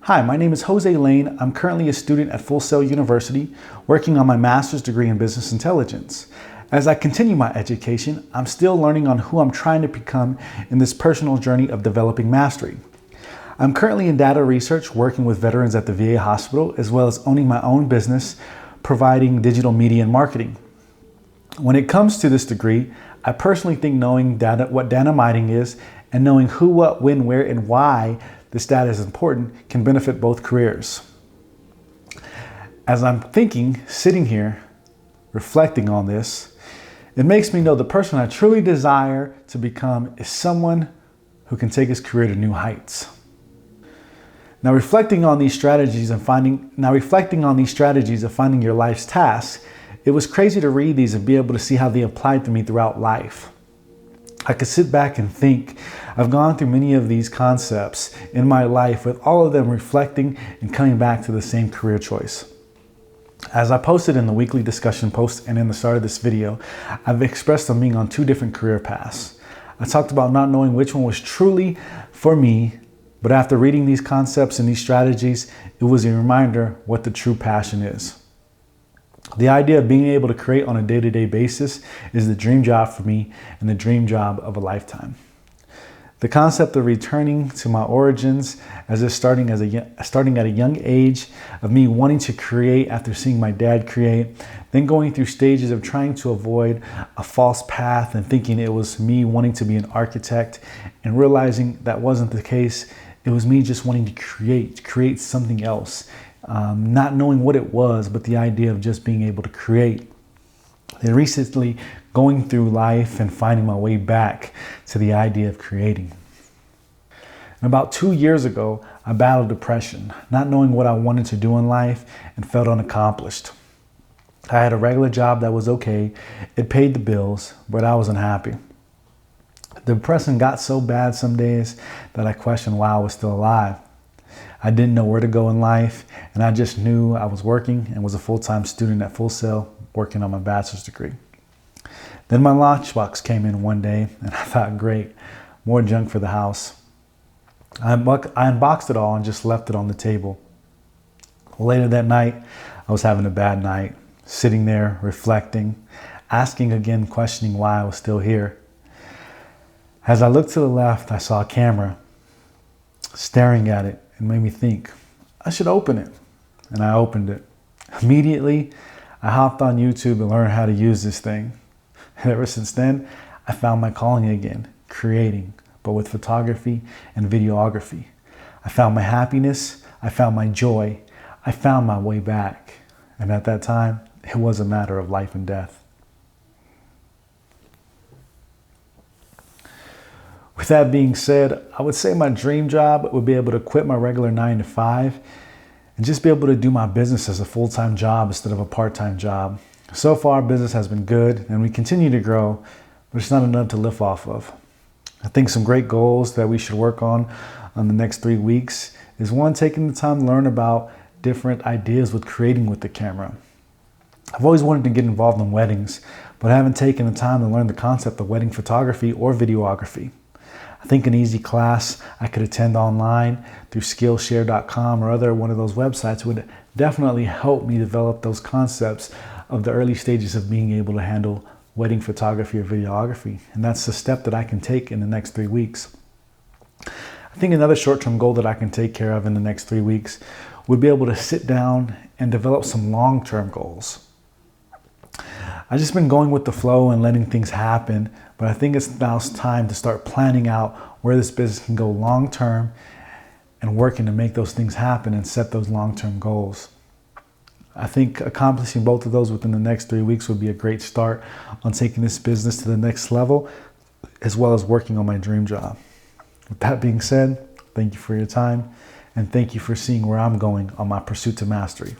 Hi, my name is Jose Lane. I'm currently a student at Full Sail University, working on my master's degree in business intelligence. As I continue my education, I'm still learning on who I'm trying to become in this personal journey of developing mastery. I'm currently in data research, working with veterans at the VA hospital, as well as owning my own business, providing digital media and marketing. When it comes to this degree, I personally think knowing what data mining is and knowing who, what, when, where, and why this data is important can benefit both careers. As I'm thinking, sitting here, reflecting on this, it makes me know the person I truly desire to become is someone who can take his career to new heights. Now reflecting on these strategies of finding your life's tasks, it was crazy to read these and be able to see how they applied to me throughout life. I could sit back and think. I've gone through many of these concepts in my life, with all of them reflecting and coming back to the same career choice. As I posted in the weekly discussion post and in the start of this video, I've expressed I'm being on two different career paths. I talked about not knowing which one was truly for me, but after reading these concepts and these strategies, it was a reminder what the true passion is. The idea of being able to create on a day-to-day basis is the dream job for me and the dream job of a lifetime. The concept of returning to my origins, as if starting at a young age, of me wanting to create after seeing my dad create, then going through stages of trying to avoid a false path and thinking it was me wanting to be an architect and realizing that wasn't the case. It was me just wanting to create something else. Not knowing what it was, but the idea of just being able to create. Then recently going through life and finding my way back to the idea of creating. And about 2 years ago, I battled depression, not knowing what I wanted to do in life and felt unaccomplished. I had a regular job that was okay. It paid the bills, but I wasn't happy. The depression got so bad some days that I questioned why I was still alive. I didn't know where to go in life, and I just knew I was working and was a full-time student at Full Sail, working on my bachelor's degree. Then my lunchbox came in one day, and I thought, great, more junk for the house. I unboxed it all and just left it on the table. Later that night, I was having a bad night, sitting there reflecting, asking again, questioning why I was still here. As I looked to the left, I saw a camera. Staring at it, it made me think, I should open it. And I opened it. Immediately, I hopped on YouTube and learned how to use this thing. And ever since then, I found my calling again, creating, but with photography and videography. I found my happiness, I found my joy, I found my way back. And at that time, it was a matter of life and death. With that being said, I would say my dream job would be able to quit my regular 9-to-5 and just be able to do my business as a full-time job instead of a part-time job. So far, business has been good and we continue to grow, but it's not enough to live off of. I think some great goals that we should work on the next 3 weeks is one, taking the time to learn about different ideas with creating with the camera. I've always wanted to get involved in weddings, but I haven't taken the time to learn the concept of wedding photography or videography. I think an easy class I could attend online through Skillshare.com or other one of those websites would definitely help me develop those concepts of the early stages of being able to handle wedding photography or videography. And that's the step that I can take in the next 3 weeks. I think another short-term goal that I can take care of in the next 3 weeks would be able to sit down and develop some long-term goals. I've just been going with the flow and letting things happen, but I think it's now time to start planning out where this business can go long term and working to make those things happen and set those long-term goals. I think accomplishing both of those within the next 3 weeks would be a great start on taking this business to the next level, as well as working on my dream job. With that being said, thank you for your time and thank you for seeing where I'm going on my pursuit to mastery.